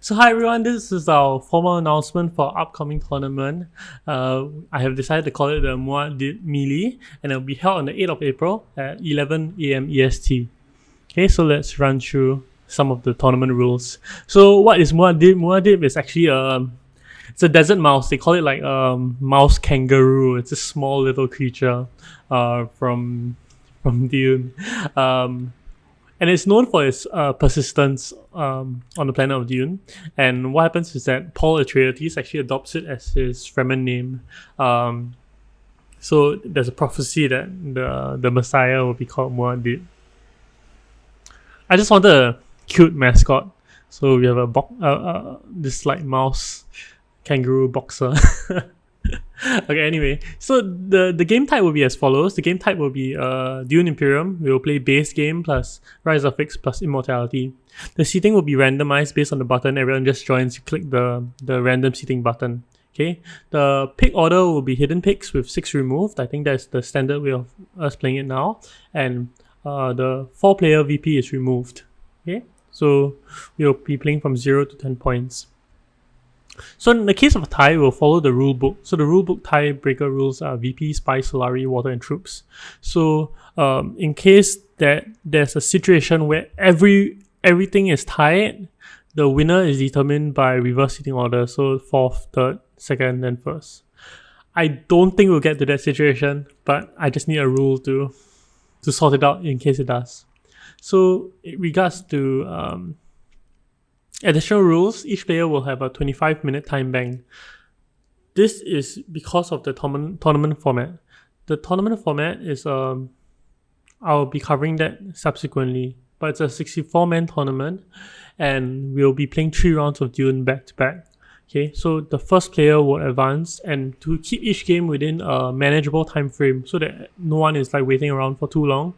So hi everyone, this is our formal announcement for upcoming tournament. I have decided to call it the Muad'Dib Melee, and it will be held on the 8th of April at 11 a.m. EST. Okay, so let's run through some of the tournament rules. So what is Muad'Dib? Muad'Dib is actually it's a desert mouse. They call it like mouse kangaroo. It's a small little creature from Dune. And it's known for its persistence on the planet of Dune. And what happens is that Paul Atreides actually adopts it as his Fremen name. So there's a prophecy that the Messiah will be called Muad'Dib. I just wanted a cute mascot. So we have this like mouse kangaroo boxer. Okay, anyway, so the game type will be as follows. The game type will be Dune Imperium. We will play base game plus Rise of X plus Immortality. The seating will be randomized based on the button. Everyone just joins, you click the random seating button. Okay, the pick order will be hidden picks with 6 removed. I think that's the standard way of us playing it now. And the 4-player VP is removed. Okay, so we'll be playing from 0 to 10 points. So in the case of a tie, we'll follow the rule book. So the rule book tiebreaker rules are VP, Spy, Solari, Water, and Troops. So in case that there's a situation where everything is tied, the winner is determined by reverse seating order. So 4th, 3rd, 2nd, and 1st. I don't think we'll get to that situation, but I just need a rule to sort it out in case it does. So in regards to additional rules, each player will have a 25-minute time bank. This is because of the tournament format. The tournament format is, I'll be covering that subsequently, but it's a 64-man tournament, and we'll be playing 3 rounds of Dune back-to-back. Okay, so the first player will advance, and to keep each game within a manageable time frame so that no one is like waiting around for too long,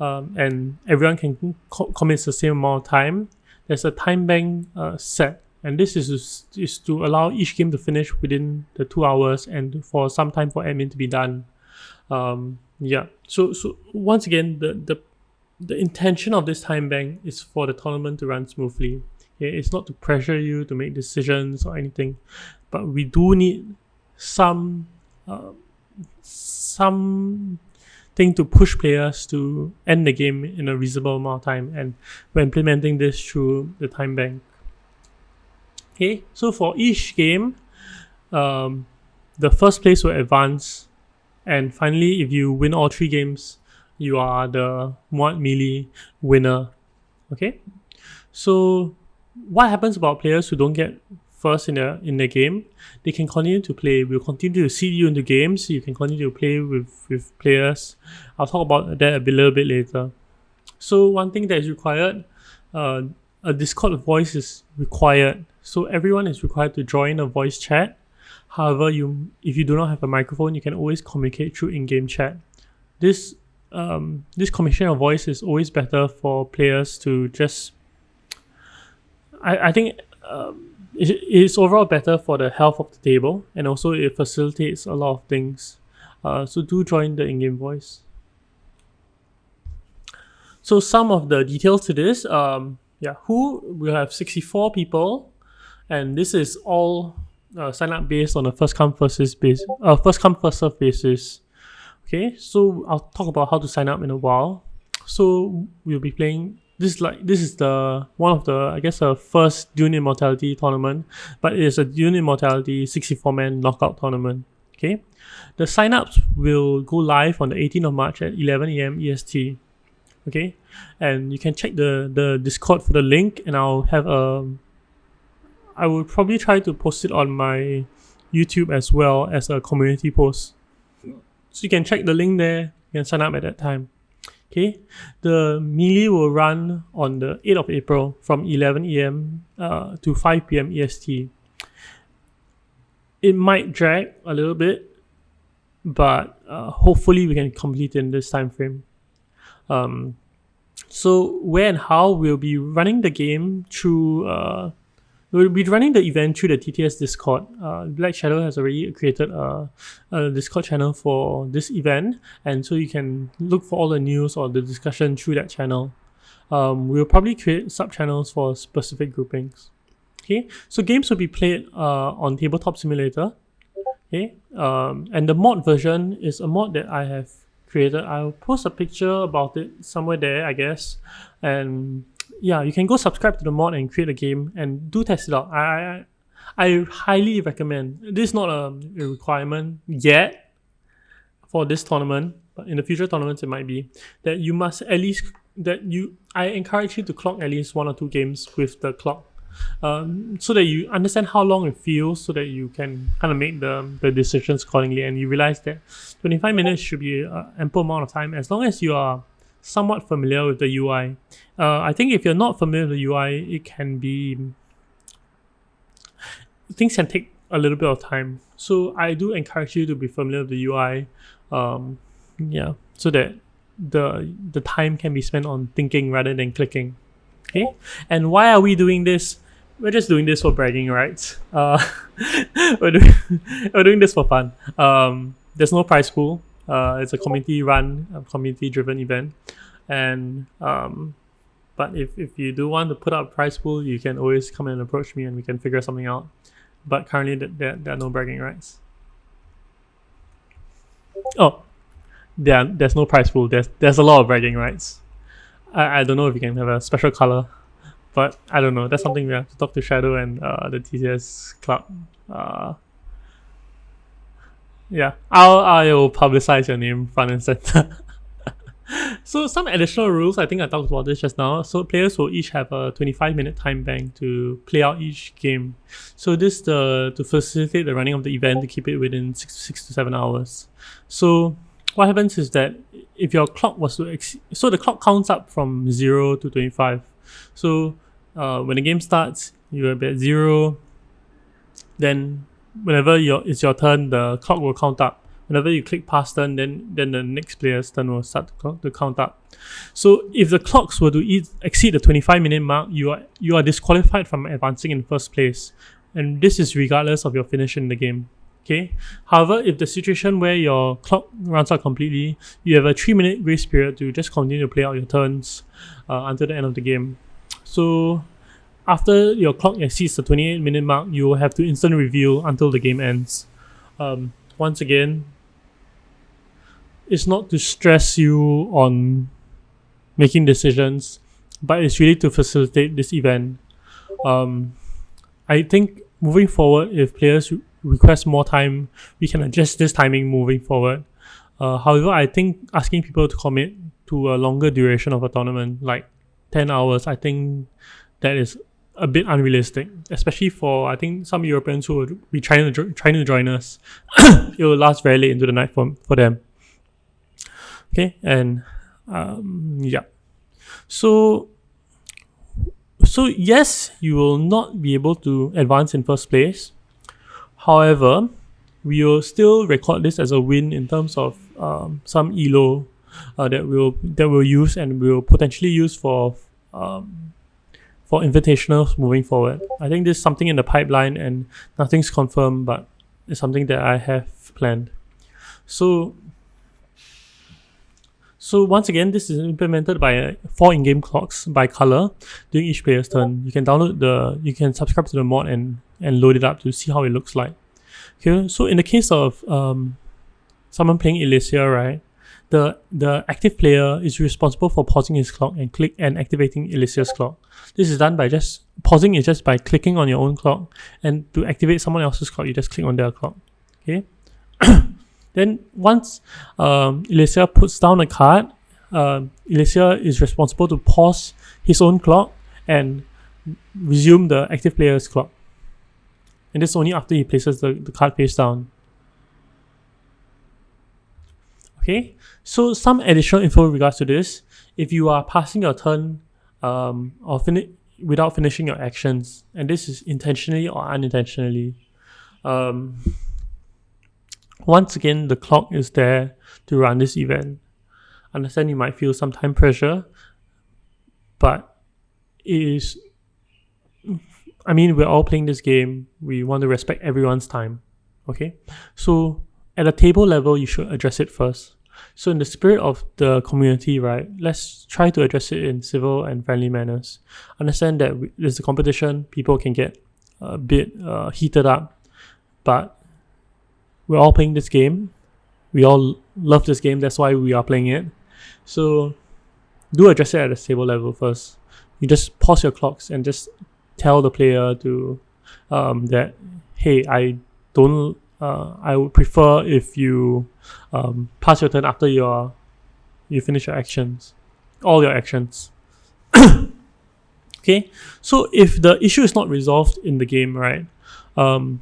and everyone can commit the same amount of time. There's a time bank set, and this is to allow each game to finish within the 2 hours and for some time for admin to be done. So once again, the intention of this time bank is for the tournament to run smoothly. Okay? It's not to pressure you to make decisions or anything, but we do need some thing to push players to end the game in a reasonable amount of time, and we're implementing this through the time bank. Okay, so for each game, the first place will advance, and finally, if you win all 3 games, you are the Muad Melee winner. Okay, so what happens about players who don't get first in the game? They can continue to play. We'll continue to seed you into games. You can continue to play with players. I'll talk about that a little bit later. So one thing that is required, a Discord voice is required. So everyone is required to join a voice chat. However, if you do not have a microphone, you can always communicate through in-game chat. This communication of voice is always better for players to just. I think. It's overall better for the health of the table, and also it facilitates a lot of things. So do join the in-game voice. So some of the details to this, we'll have 64 people, and this is all sign up based on a first come first serve basis. Okay, so I'll talk about how to sign up in a while. So we'll be playing. This is the one of the first Dune Immortality tournament, but it is a Dune Immortality 64-man knockout tournament. Okay, the signups will go live on the 18th of March at 11 a.m. EST. Okay, and you can check the Discord for the link, and I will probably try to post it on my YouTube as well as a community post. So you can check the link there. You can sign up at that time. Okay, the melee will run on the 8th of April from 11 a.m. To 5 p.m. EST. It might drag a little bit, but hopefully we can complete in this time frame. So where and how we'll be running the game through. We'll be running the event through the TTS Discord. Black Shadow has already created a Discord channel for this event, and so you can look for all the news or the discussion through that channel. We'll probably create sub-channels for specific groupings. Okay, so games will be played on Tabletop Simulator. Okay, and the mod version is a mod that I have created. I'll post a picture about it somewhere there, I guess. And yeah, you can go subscribe to the mod and create a game and do test it out. I highly recommend. This is not a requirement yet for this tournament, but in the future tournaments it might be that you must at least I encourage you to clock at least 1 or 2 games with the clock. So that you understand how long it feels, so that you can kind of make the decisions accordingly, and you realize that 25 minutes should be an ample amount of time as long as you are somewhat familiar with the UI. I think if you're not familiar with the UI, things can take a little bit of time. So I do encourage you to be familiar with the UI, so that the time can be spent on thinking rather than clicking. Okay, and why are we doing this? We're just doing this for bragging rights. We're doing this for fun. There's no prize pool. It's a community-driven event, and but if you do want to put up a prize pool, you can always come and approach me, and we can figure something out. But currently, there are no bragging rights. Oh, there's no prize pool. There's a lot of bragging rights. I don't know if you can have a special color, but I don't know. That's something we have to talk to Shadow and the TCS club. I'll publicize your name front and center. So some additional rules, I think I talked about this just now. So players will each have a 25-minute time bank to play out each game. So this to facilitate the running of the event, to keep it within 6 to 7 hours. So what happens is that if your clock was to so the clock counts up from 0 to 25. So when the game starts, you will be at 0. Then whenever it's your turn, the clock will count up. Whenever you click past turn, then the next player's turn will start to count up. So if the clocks were to exceed the 25-minute mark, you are disqualified from advancing in first place, and this is regardless of your finish in the game. Okay. However, if the situation where your clock runs out completely, you have a 3-minute grace period to just continue to play out your turns until the end of the game. So after your clock exceeds the 28-minute mark, you will have to instant review until the game ends. Once again, it's not to stress you on making decisions, but it's really to facilitate this event. I think moving forward, if players request more time, we can adjust this timing moving forward. However, I think asking people to commit to a longer duration of a tournament, like 10 hours, I think that is a bit unrealistic, especially for, I think, some Europeans who will be trying to join us. It will last very late into the night for them. Okay, and so yes, you will not be able to advance in first place. However, we will still record this as a win in terms of some elo that we'll use, and we'll potentially use for invitationals moving forward. I think there's something in the pipeline, and nothing's confirmed, but it's something that I have planned. So once again, this is implemented by 4 in-game clocks by color during each player's turn. You can can subscribe to the mod and load it up to see how it looks like. Okay, so in the case of someone playing Elysia, right, the active player is responsible for pausing his clock and activating Elysia's clock. This is done by pausing is just by clicking on your own clock, and to activate someone else's clock, you just click on their clock. Okay. Then once Elysia puts down a card, Elysia is responsible to pause his own clock and resume the active player's clock. And this only after he places the card face down. Okay, so some additional info in regards to this. If you are passing your turn without finishing your actions, and this is intentionally or unintentionally, once again, the clock is there to run this event. Understand you might feel some time pressure, but we're all playing this game. We want to respect everyone's time. Okay? So at a table level, you should address it first. So in the spirit of the community, right, let's try to address it in civil and friendly manners. Understand that there's a competition, people can get a bit heated up, but we're all playing this game. We all love this game. That's why we are playing it. So do address it at a stable level first. You just pause your clocks and just tell the player to that, hey, I don't. I would prefer if you pass your turn after you finish your actions, all your actions. Okay, so if the issue is not resolved in the game, right, and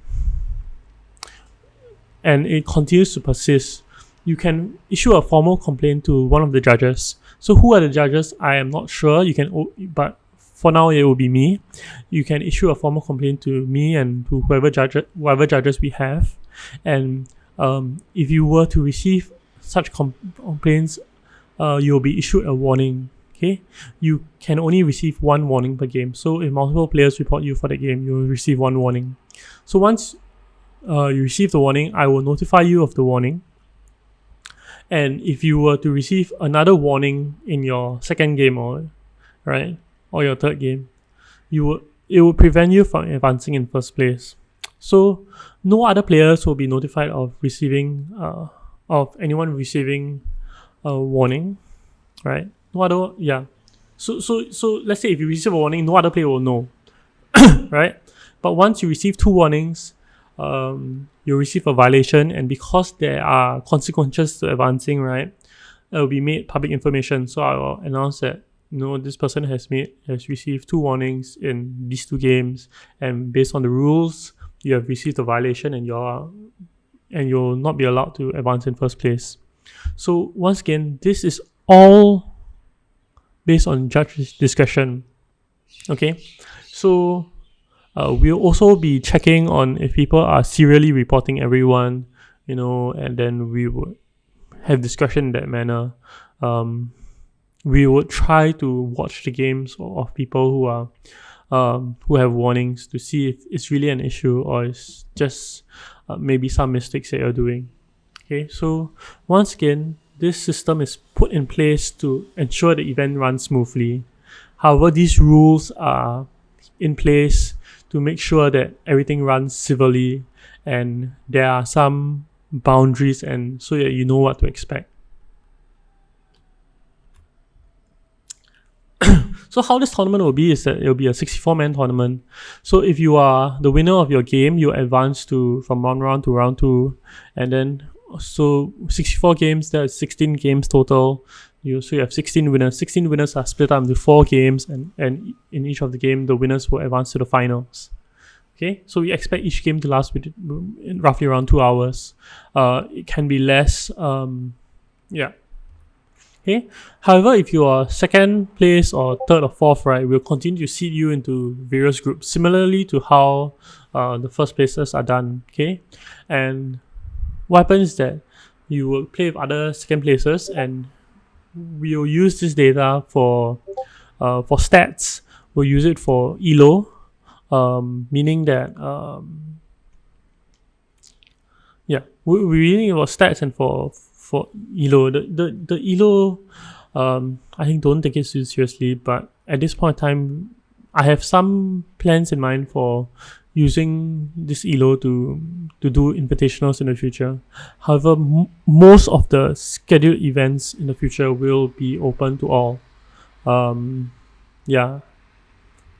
it continues to persist, you can issue a formal complaint to one of the judges. So who are the judges? I am not sure. You can, but for now it will be me. You can issue a formal complaint to me and to whatever judges we have. And if you were to receive such complaints, you'll be issued a warning. Okay, you can only receive one warning per game. So if multiple players report you for the game, you will receive one warning. So once you receive the warning, I will notify you of the warning. And if you were to receive another warning in your second game or your third game, it will prevent you from advancing in first place. So no other players will be notified of anyone receiving a warning, right? No other, yeah. So let's say if you receive a warning, no other player will know, right? But once you receive 2 warnings, you'll receive a violation, and because there are consequences to advancing, right, it will be made public information. So I will announce that this person has received 2 warnings in these 2 games, and based on the rules, you have received a violation, and you'll not be allowed to advance in first place. So once again, this is all based on judge's discretion. Okay, so we'll also be checking on if people are serially reporting everyone, and then we would have discussion in that manner. We would try to watch the games of people who have warnings to see if it's really an issue or it's just maybe some mistakes that you're doing. Okay, so once again, this system is put in place to ensure the event runs smoothly. However, these rules are in place to make sure that everything runs civilly and there are some boundaries, and so that you know what to expect. So how this tournament will be is that it will be a 64-man tournament. So if you are the winner of your game, you advance from 1 round to round 2, and then so 64 games, there's 16 games total. You have 16 winners. 16 winners are split up into 4 games, and in each of the game, the winners will advance to the finals. Okay, so we expect each game to last roughly around 2 hours. It can be less. Okay. However, if you are second place or third or fourth, right, we'll continue to seed you into various groups, similarly to how the first places are done. Okay, and what happens is that you will play with other second places, and we'll use this data for stats. We'll use it for ELO, meaning that we're using it for stats and for ELO. The ELO, I think don't take it too seriously, but at this point in time, I have some plans in mind for using this ELO to do invitationals in the future. However, most of the scheduled events in the future will be open to all.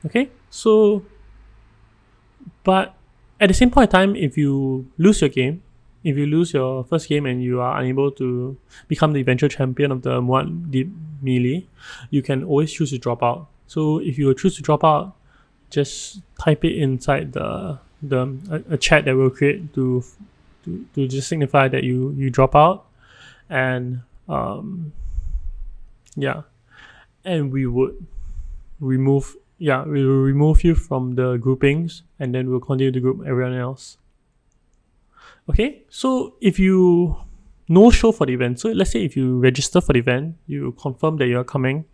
Okay, so, but at the same point in time, if you lose your game, if you lose your first game and you are unable to become the eventual champion of the Deep Melee, you can always choose to drop out. So if you choose to drop out, just type it inside a chat that we'll create to just signify that you drop out, and and we will remove you from the groupings, and then we'll continue to group everyone else. Okay, so if you no show for the event, so let's say if you register for the event, you confirm that you're coming,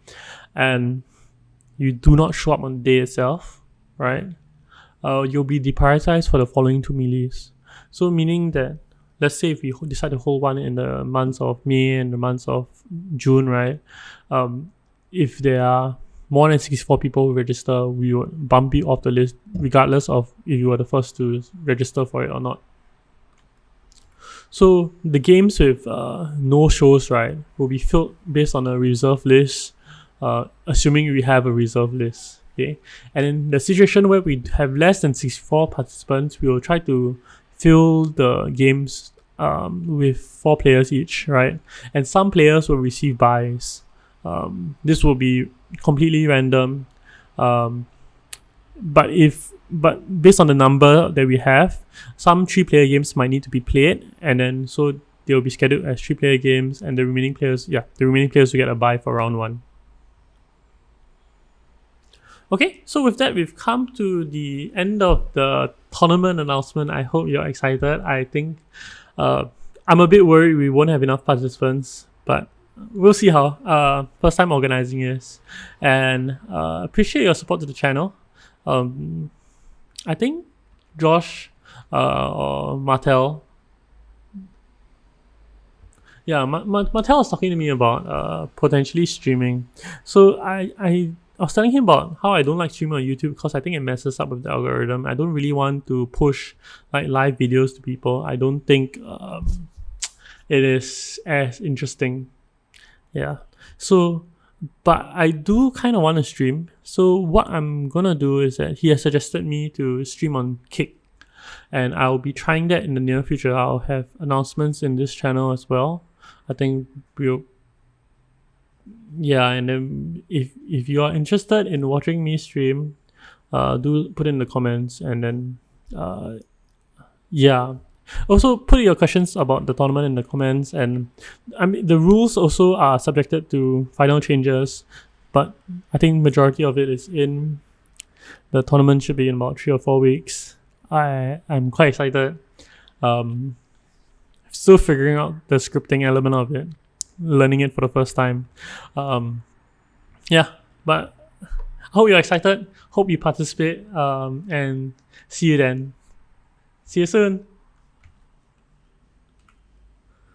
and you do not show up on the day itself, right? You'll be deprioritized for the following 2 melees. So meaning that, let's say if we decide to hold one in the months of May and the months of June, right? If there are more than 64 people register, we would bump you off the list regardless of if you were the first to register for it or not. So the games with no shows, right, will be filled based on a reserve list, assuming we have a reserve list. Okay, and in the situation where we have less than 64 participants, we will try to fill the games with 4 players each, right? And some players will receive buys. This will be completely random, but based on the number that we have, some 3-player games might need to be played, and then so they will be scheduled as 3-player games, and the remaining players will get a buy for round 1. Okay, so with that, we've come to the end of the tournament announcement. I hope you're excited. I think I'm a bit worried we won't have enough participants, but we'll see how. First time organizing is, and appreciate your support to the channel. I think Josh or Martel. Yeah, Martel was talking to me about potentially streaming. So I was telling him about how I don't like streaming on YouTube because I think it messes up with the algorithm. I don't really want to push like live videos to people. I don't think it is as interesting. Yeah. So, but I do kind of want to stream. So what I'm gonna do is that he has suggested me to stream on Kick, and I'll be trying that in the near future. I'll have announcements in this channel as well. I think and then if you are interested in watching me stream, do put in the comments, and then also put your questions about the tournament in the comments. And I mean, the rules also are subjected to final changes, but I think majority of it is in. The tournament should be in about 3 or 4 weeks. I'm quite excited. Still figuring out the scripting element of it, learning it for the first time. But I hope you're excited. Hope you participate. And see you then. See you soon.